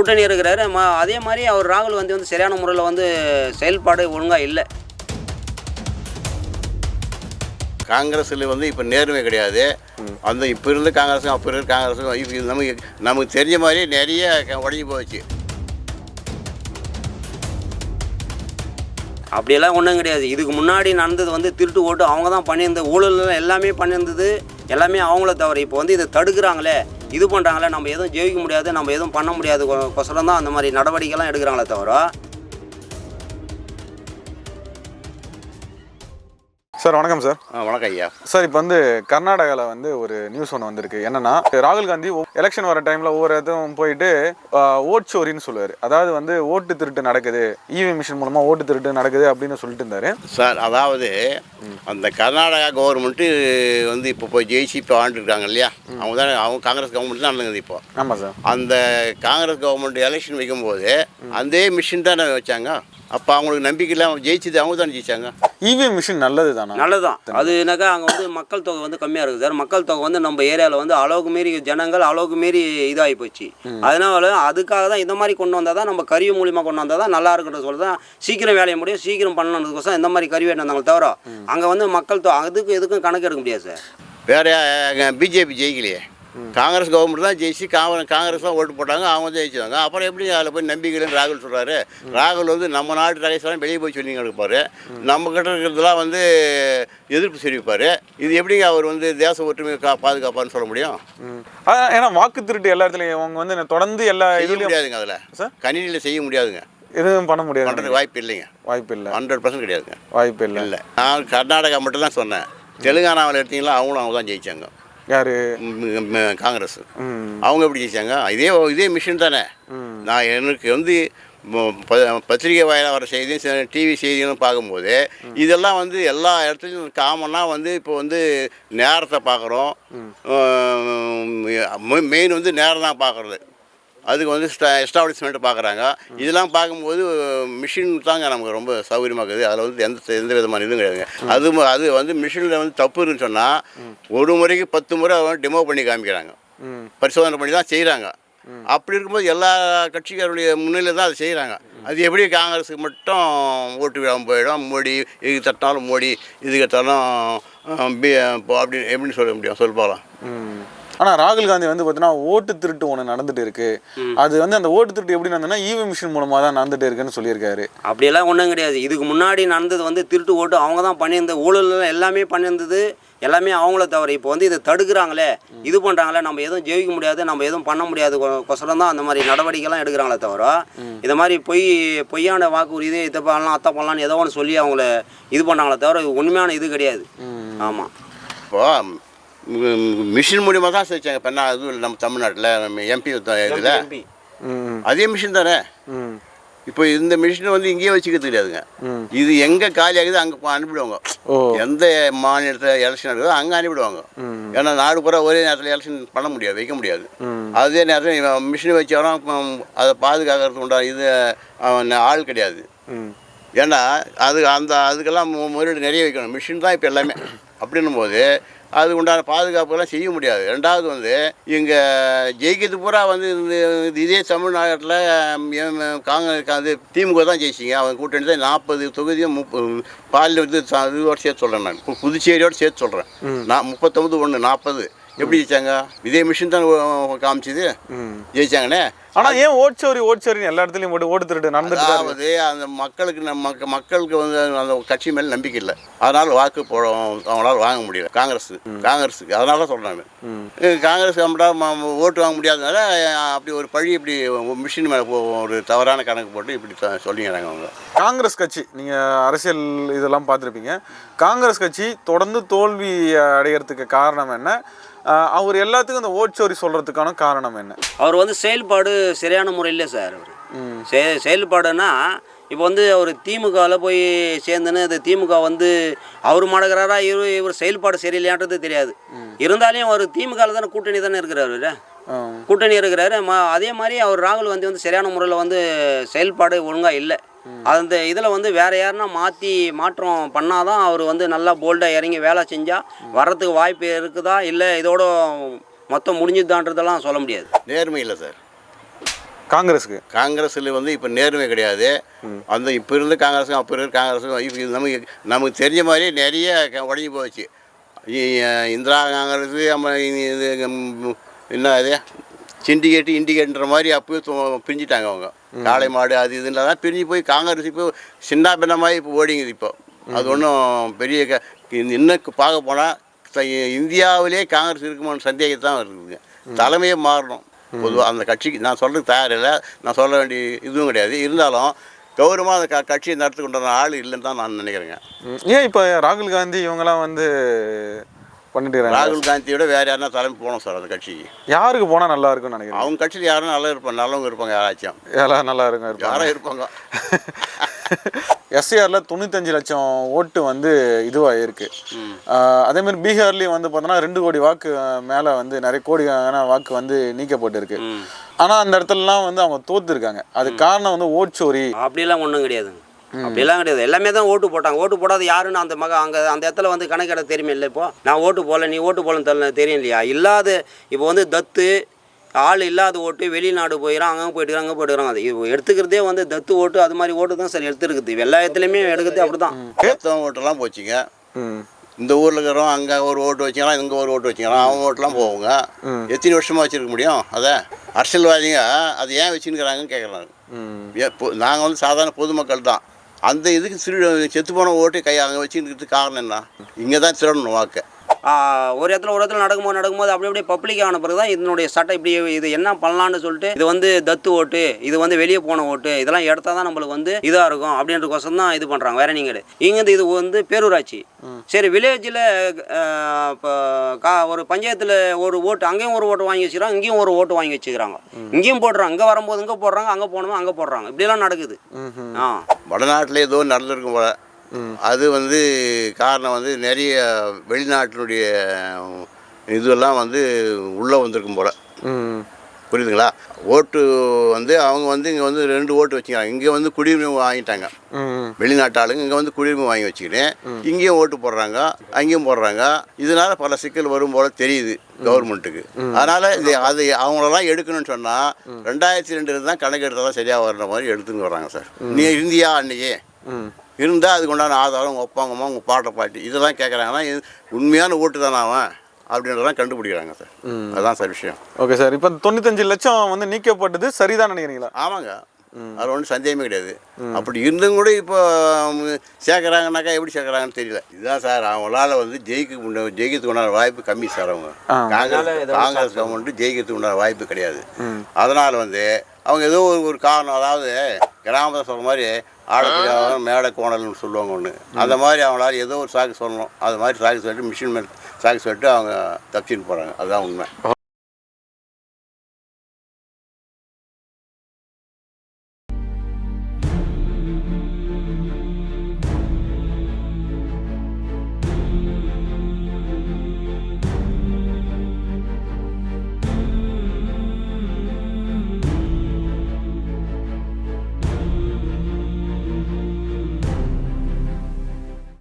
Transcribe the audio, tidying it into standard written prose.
கூட்டணி இருக்கிறாரு. அதே மாதிரி அவர் ராகுல் காந்தி வந்து சரியான முறையில் வந்து செயல்பாடு ஒழுங்காக இல்லை. காங்கிரஸில் வந்து இப்போ நேர்மை கிடையாது. அந்த இப்போ இருந்த காங்கிரஸும் அப்போ இருந்த காங்கிரஸும் இப்போ நமக்கு தெரிஞ்ச மாதிரி நிறைய உடஞ்சி போச்சு. அப்படியெல்லாம் ஒன்றும் கிடையாது. இதுக்கு முன்னாடி நடந்தது வந்து திருட்டு ஓட்டு அவங்க தான் பண்ணியிருந்த ஊழல் எல்லாமே பண்ணியிருந்தது எல்லாமே அவங்கள தவிர. இப்போ வந்து இதை தடுக்கிறாங்களே, இது பண்ணுறாங்களே, நம்ம எதுவும் ஜெயிக்க முடியாது, நம்ம எதுவும் பண்ண முடியாது கொசரம் தான் அந்த மாதிரி நடவடிக்கைலாம் எடுக்கிறாங்களே தவிர. சார் வணக்கம் சார். வணக்கம் ஐயா. சார் இப்போ வந்து கர்நாடகாவில் வந்து ஒரு நியூஸ் ஒன்று வந்திருக்கு. என்னன்னா, ராகுல் காந்தி எலெக்ஷன் வர டைமில் ஒவ்வொரு இடத்தும் போயிட்டு ஓட் சோரின்னு சொல்லுவார். அதாவது வந்து ஓட்டு திருட்டு நடக்குது, இவிஎம் மிஷின் மூலமாக ஓட்டு திருட்டு நடக்குது அப்படின்னு சொல்லிட்டு இருந்தார் சார். அதாவது அந்த கர்நாடகா கவர்மெண்ட்டு வந்து இப்போ போய் ஜெயிச்சு இப்போ ஆண்டுருக்காங்க இல்லையா, அவங்க காங்கிரஸ் கவர்மெண்ட் தான் நடந்தது இப்போ. ஆமாம் சார். அந்த காங்கிரஸ் கவர்மெண்ட் எலெக்ஷன் வைக்கும்போது அதே மிஷின் தானே வச்சாங்க. அப்போ அவங்களுக்கு நம்பிக்கை இல்லாமல் ஜெயிச்சது அவங்க தானே ஜெயிச்சாங்க. இவிஎம் மிஷின் நல்லது தானே? நல்லதான். அது என்னக்கா அங்கே வந்து மக்கள் தொகை வந்து கம்மியாக இருக்குது சார். மக்கள் தொகை வந்து நம்ம ஏரியாவில் வந்து அளவுக்கு மீறி ஜனங்கள் அளவுக்கு மீறி இதாகி போச்சு. அதனால அதுக்காக தான் இந்த மாதிரி கொண்டு வந்தால் தான், நம்ம கருவி மூலியமாக கொண்டு வந்தால் தான் நல்லா இருக்குன்ற சொல்லி தான் சீக்கிரம் வேலையை முடியும், சீக்கிரம் பண்ணணுன்றதுக்கோசம் இந்த மாதிரி கருவி வந்தாங்க தவிர அங்கே வந்து மக்கள் தொகை அதுக்கு எதுக்கும் கணக்கு எடுக்க முடியாது சார். வேறு பிஜேபி ஜெயிக்கலையே, காங்கிரஸ் கவர்மெண்ட் தான் ஜெயிச்சு காங்கிரஸ் தான் ஓட்டு போட்டாங்க, அவங்க ஜெயிச்சாங்க. அப்புறம் எப்படி அதில் போய் நம்பிக்கைன்னு ராகுல் சொல்கிறாரு. ராகுல் வந்து நம்ம நாட்டு ரகசியம் வெளியே போய் சொல்லி எடுப்பார், நம்ம கிட்ட இருக்கிறதுலாம் வந்து எதிர்ப்பு தெரிவிப்பார். இது எப்படிங்க அவர் வந்து தேச ஒற்றுமை பாதுகாப்பான்னு சொல்ல முடியும்? ஏன்னா வாக்கு திருட்டு எல்லா இடத்துலையும் அவங்க வந்து தொடர்ந்து எல்லா இதுலையும் முடியாதுங்க. அதில் கணினியில் செய்ய முடியாதுங்க, எதுவும் பண்ண முடியாது, பண்ணுறதுக்கு வாய்ப்பு இல்லைங்க. வாய்ப்பு இல்லை, 100% கிடையாதுங்க, வாய்ப்பு இல்லை. இல்லை, நான் கர்நாடகா மட்டும் தான் சொன்னேன். தெலுங்கானாவில் எடுத்தீங்களா, அவங்களும் அவங்க தான் ஜெயிச்சாங்க. யாரு? காங்கிரஸ். அவங்க எப்படி ஜெயிச்சாங்க? இதே மிஷின் தானே. நான் எனக்கு வந்து பத்திரிகை வாயிலாக வர செய்தியும் டிவி செய்தியும் பார்க்கும்போது இதெல்லாம் வந்து எல்லா இடத்துலையும் காமனாக வந்து இப்போ வந்து நேரத்தை பார்க்குறோம். மெயின் வந்து நேரம் தான் பார்க்குறது. அதுக்கு வந்து எஸ்டாப்ளிஷ்மெண்ட்டு பார்க்குறாங்க. இதெல்லாம் பார்க்கும்போது மிஷின் தாங்க நமக்கு ரொம்ப சௌகரியமாக இருக்குது. அதில் வந்து எந்த விதமான இதுவும் கிடையாதுங்க. அது வந்து மிஷினில் வந்து தப்பு இருக்குன்னு சொன்னால் ஒரு முறைக்கு 10 முறை டெமோ பண்ணி காமிக்கிறாங்க, பரிசோதனை பண்ணி தான் செய்கிறாங்க. அப்படி இருக்கும்போது எல்லா கட்சிக்காருடைய முன்னிலையில் தான் அதை செய்கிறாங்க. அது எப்படி காங்கிரஸுக்கு மட்டும் ஓட்டு விடாமல் போயிடும்? மோடி இதுக்கு தட்டாலும் மோடி, இதுக்கு தட்டாலும் அப்படி எப்படின்னு சொல்ல முடியும்? சொல்லுப்பாலாம். ஆனால் ராகுல் காந்தி வந்து பார்த்தீங்கன்னா ஓட்டு திருட்டு ஒன்று நடந்துட்டு இருக்கு. அது வந்து அந்த ஓட்டு திருட்டு எப்படி நடந்ததுன்னா இவிஎம் மிஷின் மூலமாக தான் நடந்துட்டு இருக்குன்னு சொல்லியிருக்காரு. அப்படியெல்லாம் ஒன்றும் கிடையாது. இதுக்கு முன்னாடி நடந்தது வந்து திருட்டு ஓட்டு அவங்க தான் பண்ணியிருந்த ஊழல் எல்லாமே பண்ணியிருந்தது எல்லாமே அவங்கள தவிர. இப்போ வந்து இதை தடுக்கிறாங்களே, இது பண்ணுறாங்களே, நம்ம எதுவும் ஜெயிக்க முடியாது, நம்ம எதுவும் பண்ண முடியாது கொசரம் தான் அந்த மாதிரி நடவடிக்கைலாம் எடுக்கிறாங்களே தவிர இந்த மாதிரி பொய்யான வாக்குறுதி இதை பண்ணலாம் அத்தை பண்ணலான்னு ஏதோ ஒன்று சொல்லி அவங்கள இது பண்ணாங்களே தவிர இது உண்மையான இது கிடையாது. ஆமாம். இப்போ மிஷின் மூலியமாக தான் செஞ்சாங்க. இப்போ என்ன அதுவும் நம்ம தமிழ்நாட்டில் நம்ம எம்பி இதில் அதே மிஷின் தானே. இப்போ இந்த மிஷினை வந்து இங்கேயே வச்சுக்கிறது கிடையாதுங்க. இது எங்கே காலி ஆகுது அங்கே அனுப்பிடுவாங்க. எந்த மாநிலத்தில் எலெக்ஷன் நடக்குதோ அங்கே அனுப்பிடுவாங்க. ஏன்னா நாடு பூரா ஒரே நேரத்தில் எலெக்ஷன் பண்ண முடியாது, வைக்க முடியாது. அதே நேரத்தில் மிஷினை வச்சாலும் அதை பாதுகாக்கிறதுக்கு உண்டா இது ஆள் கிடையாது. ஏன்னா அதுக்கெல்லாம் முதலீடு நிறைய வைக்கணும். மிஷின் தான் இப்போ எல்லாமே. அப்படின்னும் போது அதுக்கு உண்டான பாதுகாப்புலாம் செய்ய முடியாது. ரெண்டாவது வந்து இங்கே ஜெயிக்கிறது பூரா வந்து இதே தமிழ்நாட்டில் காங்கிரஸ் அது திமுக தான் ஜெயிச்சிங்க. அவங்க கூட்டணி தான் 40 தொகுதியும் பாலில் வந்து இதோடு சேர்த்து சொல்கிறேன். நான் இப்போ புதுச்சேரியோடு சேர்த்து சொல்கிறேன். நான் 39 40 எப்படி ஜெயிச்சாங்க? இதே மிஷின் தான் காமிச்சிது, ஜெயிச்சாங்கண்ணே. ஆனால் ஏன் ஓட்சோரின்னு எல்லா இடத்துலையும் ஓட்டு திருட்டு நடந்துட்டு? அதாவது அந்த மக்களுக்கு வந்து அந்த கட்சி மேலே நம்பிக்கை இல்லை, அதனால் வாக்கு அவங்களால வாங்க முடியல காங்கிரஸுக்கு. அதனால தான் சொல்கிறாங்க காங்கிரஸ் ஓட்டு வாங்க முடியாதனால அப்படி ஒரு பழி இப்படி மிஷின் மேலே ஒரு தவறான கணக்கு போட்டு இப்படி சொல்லிங்கிறாங்க அவங்க. காங்கிரஸ் கட்சி நீங்கள் அரசியல் இதெல்லாம் பார்த்துருப்பீங்க. காங்கிரஸ் கட்சி தொடர்ந்து தோல்வி அடைகிறதுக்கு காரணம் என்ன? அவர் எல்லாத்துக்கும் அந்த ஓட்சோரி சொல்கிறதுக்கான காரணம் என்ன? அவர் வந்து செயல்பாடு சரியான முறையில் சார். அவர் செயல்பாடுன்னா இப்போ வந்து அவர் திமுகவில் போய் சேர்ந்துன்னு இந்த திமுக வந்து அவர் மாடுகிறாரா இவர் செயல்பாடு சரியில்லையான்றது தெரியாது. இருந்தாலும் அவர் திமுகவில் தானே கூட்டணி தானே இருக்கிறாரு, கூட்டணி இருக்கிறாரு. அதே மாதிரி அவர் ராகுல் காந்தி வந்து சரியான முறையில் வந்து செயல்பாடு ஒழுங்காக இல்லை. அந்த இதில் வந்து வேறு யாருன்னா மாற்றம் பண்ணாதான் அவர் வந்து நல்லா போல்டாக இறங்கி வேலை செஞ்சால் வர்றதுக்கு வாய்ப்பு இருக்குதா, இல்லை இதோட மொத்தம் முடிஞ்சுதான்றதெல்லாம் சொல்ல முடியாது. நேர்மை இல்லை சார். காங்கிரஸுக்கு காங்கிரஸில் வந்து இப்போ நேர்மை கிடையாது. அந்த இப்போ இருந்த காங்கிரஸுக்கும் அப்போ இருந்த காங்கிரஸுக்கும் இப்போ நமக்கு தெரிஞ்ச மாதிரி நிறைய உடஞ்சி போச்சு. இந்திரா காங்கிரஸ் இது என்ன அது இண்டிகேட்ன்ற மாதிரி அப்போயே பிரிஞ்சுட்டாங்க அவங்க. காளை மாடு அது இதுன்னு தான் பிரிஞ்சு போய் காங்கிரஸ் இப்போ சின்ன பின்னமாகி இப்போ ஓடிங்குது. இப்போ அது ஒன்றும் பெரிய இன்னும் பார்க்க போனால் இந்தியாவிலே காங்கிரஸ் இருக்குமான்னு சந்தேகத்தான் இருக்குதுங்க. தலைமையே மாறணும். பொதுவாக அந்த கட்சிக்கு நான் சொல்கிறது தயாரில்லை, நான் சொல்ல வேண்டிய இதுவும் கிடையாது. இருந்தாலும் கௌரவமாக அந்த கட்சியை நடத்தி கொண்டான ஆள் இல்லைன்னு தான் நான் நினைக்கிறேங்க. ஏன் இப்போ ராகுல் காந்தி இவங்கெல்லாம் வந்து பண்ணிட்டு ராகுல் காந்தியோட வேறு யாருன்னா தலைமை போகணும் சார் அந்த கட்சிக்கு. யாருக்கு போனால் நல்லா இருக்கும்னு நினைக்கிறேன்? அவங்க கட்சியில் யாரும் நல்லா இருப்பாங்க, நல்லவங்க இருப்பாங்க. யாராச்சும் நல்லா இருக்கும் யாரும் இருப்பாங்க. எஸ்ஏஆரில் 95 லட்சம் ஓட்டு வந்து இதுவாக இருக்குது. அதேமாதிரி பீகார்லேயும் வந்து பார்த்தோன்னா 2 கோடி வாக்கு மேலே வந்து நிறைய கோடியான வாக்கு வந்து நீக்கப்பட்டிருக்கு. ஆனால் அந்த இடத்துலலாம் வந்து அவங்க தோத்துருக்காங்க. அது காரணம் வந்து ஓட்சோரி. அப்படிலாம் ஒன்றும் கிடையாதுங்க. அப்படிலாம் கிடையாது. எல்லாமே தான் ஓட்டு போட்டாங்க. ஓட்டு போடாத யாருன்னு அந்த அங்கே அந்த இடத்துல வந்து கணக்கெட தெரியுமே இல்லை. இப்போ நான் ஓட்டு போடல, நீ ஓட்டு போடலன்னு தெரியும் இல்லையா? இல்லாத இப்போ வந்து தத்து ஆள் இல்லாத ஓட்டு வெளிநாடு போயிடும், அங்கே போயிட்டுக்கிறாங்க அங்கே போயிட்டுக்கிறாங்க. அது எடுத்துக்கிறதே வந்து தத்து ஓட்டு அது மாதிரி ஓட்டு தான் சார் எடுத்துருக்குது. எல்லா இடத்துலையுமே எடுக்கிறது அப்படி தான். மொத்தம் ஓட்டெல்லாம் போச்சுங்க. இந்த ஊரில் இருக்கிறோம், அங்கே ஒரு ஓட்டு வச்சுக்கலாம், இங்கே ஒரு ஓட்டு வச்சுக்கலாம். அவங்க ஓட்டெலாம் போவோங்க. எத்தனை வருஷமாக வச்சுருக்க முடியும்? அதை அரசியல்வாதிங்க அது ஏன் வச்சுருக்கிறாங்கன்னு கேட்குறாங்க. நாங்கள் வந்து சாதாரண பொதுமக்கள் தான். அந்த இதுக்கு செத்து போன ஓட்டு அங்கே வச்சுக்கிறதுக்கு காரணம் என்ன? இங்கே தான் திருடணும் வாக்கு. ஒரு இடத்துல நடக்கும்போது அப்படியே பப்ளிக் ஆன பிறகு தான் இதனுடைய சட்டம் இப்படி இது என்ன பண்ணலான்னு சொல்லிட்டு இது வந்து தத்து ஓட்டு, இது வந்து வெளியே போன ஓட்டு, இதெல்லாம் எடுத்தா தான் நம்மளுக்கு வந்து இதாக இருக்கும் அப்படின்றக்கோசம் தான் இது பண்ணுறாங்க. வேற நீங்கள் இங்கேருந்து இது வந்து பேரூராட்சி. சரி, வில்லேஜில் இப்போ ஒரு பஞ்சாயத்தில் ஒரு ஓட்டு, அங்கேயும் ஒரு ஓட்டு வாங்கி வச்சுக்கிறாங்க, இங்கேயும் ஒரு ஓட்டு வாங்கி வச்சுக்கிறாங்க. இங்கேயும் போடுறாங்க, இங்கே வரும்போது இங்கே போடுறாங்க, அங்கே போடணும் அங்கே போடுறாங்க. இப்படியெல்லாம் நடக்குது. வடநாட்டில் ஏதோ நடந்திருக்கும் போல. அது வந்து காரணம் வந்து நிறைய வெளிநாட்டினுடைய இதெல்லாம் வந்து உள்ளே வந்திருக்கும் போல். புரியுதுங்களா? ஓட்டு வந்து அவங்க வந்து இங்கே வந்து 2 ஓட்டு வச்சுக்கிறாங்க. இங்கே வந்து குடியுரிமை வாங்கிட்டாங்க வெளிநாட்டு ஆளுங்க. இங்கே வந்து குடியுரிமை வாங்கி வச்சுக்கிட்டு இங்கேயும் ஓட்டு போடுறாங்க, அங்கேயும் போடுறாங்க. இதனால பல சிக்கல் வரும் போல் தெரியுது கவர்மெண்ட்டுக்கு. அதனால் இது அது அவங்களெல்லாம் எடுக்கணும்னு சொன்னால் 2002 தான் கணக்கு எடுத்தால் தான் சரியாக வர்ற மாதிரி எடுத்துன்னு வர்றாங்க சார். நீ இந்தியா அன்றைக்கி இருந்தால் அதுக்கு உண்டான ஆதாரம் உங்கள் ஒப்பாங்கம்மா, உங்கள் பாட்டி இதெல்லாம் கேட்குறாங்கன்னா உண்மையான ஓட்டு தானே அவன் அப்படின்றதான் கண்டுபிடிக்கிறாங்க சார். அதுதான் சார் விஷயம். ஓகே சார், இப்போ 95 லட்சம் வந்து நீக்கப்பட்டது சரிதான் நினைக்கிறீங்களா? ஆமாங்க, அது ஒன்றும் சந்தேகமே கிடையாது. அப்படி இருந்தும் கூட இப்போ சேர்க்குறாங்கனாக்கா எப்படி சேர்க்குறாங்கன்னு தெரியல. இதுதான் சார், அவங்களால வந்து ஜெயிக்கிறதுக்கு உண்டான வாய்ப்பு கம்மி சார். அவங்க காங்கிரஸ் கவர்மெண்ட்டு ஜெயிக்கிறதுக்கு உண்டான வாய்ப்பு கிடையாது. அதனால் வந்து அவங்க ஏதோ ஒரு காரணம், அதாவது கிராமத்தை சொல்கிற மாதிரி ஆடப்பிரியாவும் மேடை கோணல்னு சொல்லுவாங்க ஒன்று. அந்த மாதிரி அவங்களால ஏதோ ஒரு சாக்கு சொல்லணும். அது மாதிரி சாக்கு சொல்லிட்டு மிஷின் மேல் சாக்கு சொல்லிட்டு அவங்க தப்பிச்சுன்னு போகிறாங்க. அதுதான் உண்மை.